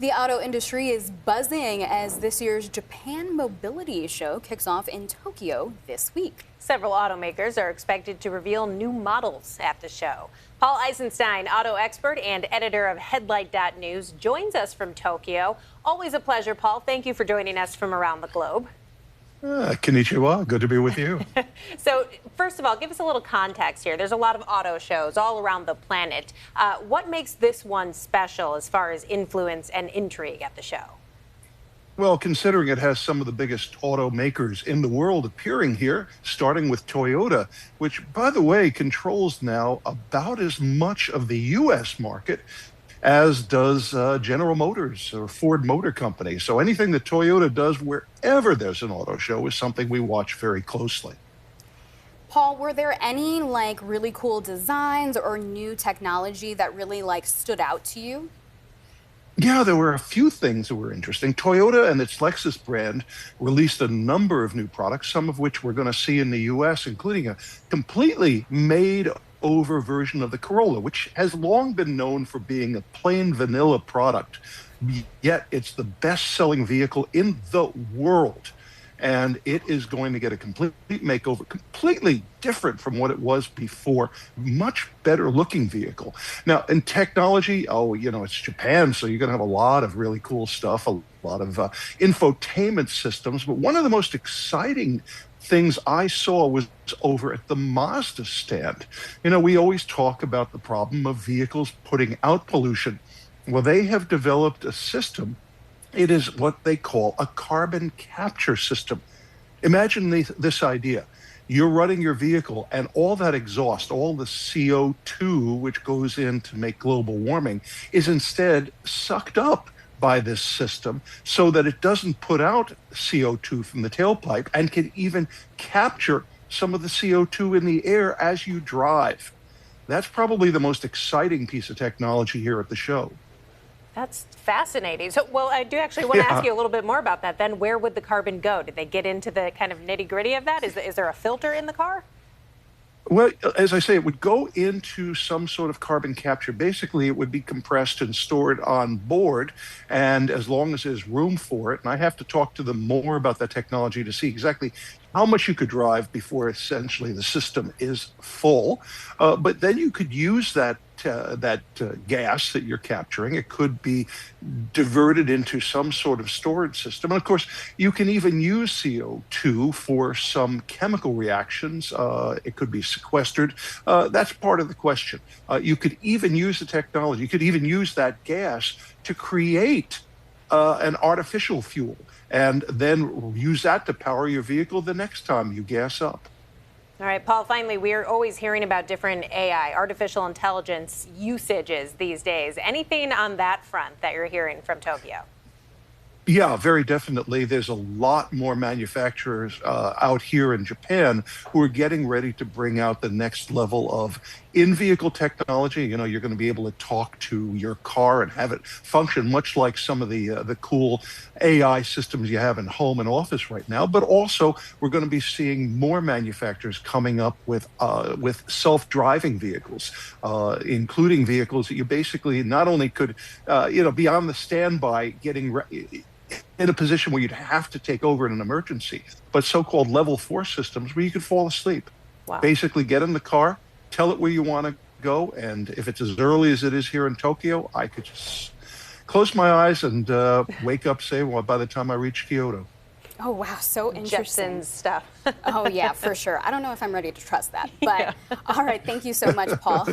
The auto industry is buzzing as this year's Japan Mobility Show kicks off in Tokyo this week. Several automakers are expected to reveal new models at the show. Paul Eisenstein, auto expert and editor of Headlight.news, joins us from Tokyo. Always a pleasure, Paul. Thank you for joining us from around the globe. Konnichiwa. Good to be with you. So, first of all, give us a little context here. There's a lot of auto shows all around the planet. What makes this one special as far as influence and intrigue at the show? Well, considering it has some of the biggest automakers in the world appearing here, starting with Toyota, which, by the way, controls now about as much of the U.S. market as does General Motors or Ford Motor Company. So anything that Toyota does wherever there's an auto show is something we watch very closely. Paul, were there any really cool designs or new technology that really stood out to you? Yeah, there were a few things that were interesting. Toyota and its Lexus brand released a number of new products, some of which we're going to see in the U.S., including a completely made-over version of the Corolla, which has long been known for being a plain vanilla product, yet it's the best-selling vehicle in the world. And it is going to get a complete makeover, completely different from what it was before. Much better looking vehicle. Now, in technology, it's Japan, so you're going to have a lot of really cool stuff, a lot of infotainment systems. But one of the most exciting things I saw was over at the Mazda stand. We always talk about the problem of vehicles putting out pollution. Well, they have developed a system. It is what they call a carbon capture system. Imagine this idea. You're running your vehicle and all that exhaust, all the CO2, which goes in to make global warming, is instead sucked up by this system so that it doesn't put out CO2 from the tailpipe and can even capture some of the CO2 in the air as you drive. That's probably the most exciting piece of technology here at the show. That's fascinating. So, well, I do actually want to ask you a little bit more about that. Then where would the carbon go? Did they get into the kind of nitty gritty of that? Is there a filter in the car? Well, as I say, it would go into some sort of carbon capture. Basically, it would be compressed and stored on board, and as long as there's room for it, and I have to talk to them more about that technology to see exactly how much you could drive before essentially the system is full. But then you could use that gas that you're capturing. It could be diverted into some sort of storage system. And of course, you can even use CO2 for some chemical reactions. It could be sequestered. That's part of the question. You could even use the technology. You could even use that gas to create an artificial fuel and then use that to power your vehicle the next time you gas up. All right, Paul, finally, we're always hearing about different AI, artificial intelligence usages these days. Anything on that front that you're hearing from Tokyo? Yeah, very definitely. There's a lot more manufacturers out here in Japan who are getting ready to bring out the next level of in-vehicle technology. You're going to be able to talk to your car and have it function much like some of the cool AI systems you have in home and office right now. But also, we're going to be seeing more manufacturers coming up with self-driving vehicles, including vehicles that you basically not only could, be on the standby getting in a position where you'd have to take over in an emergency, but so-called level 4 systems where you could fall asleep. Wow. Basically get in the car, tell it where you want to go, and if it's as early as it is here in Tokyo, I could just close my eyes and wake up, say, well, by the time I reach Kyoto. Oh, wow, so interesting. Jetsons stuff. Oh, yeah, for sure. I don't know if I'm ready to trust that, but all right, thank you so much, Paul.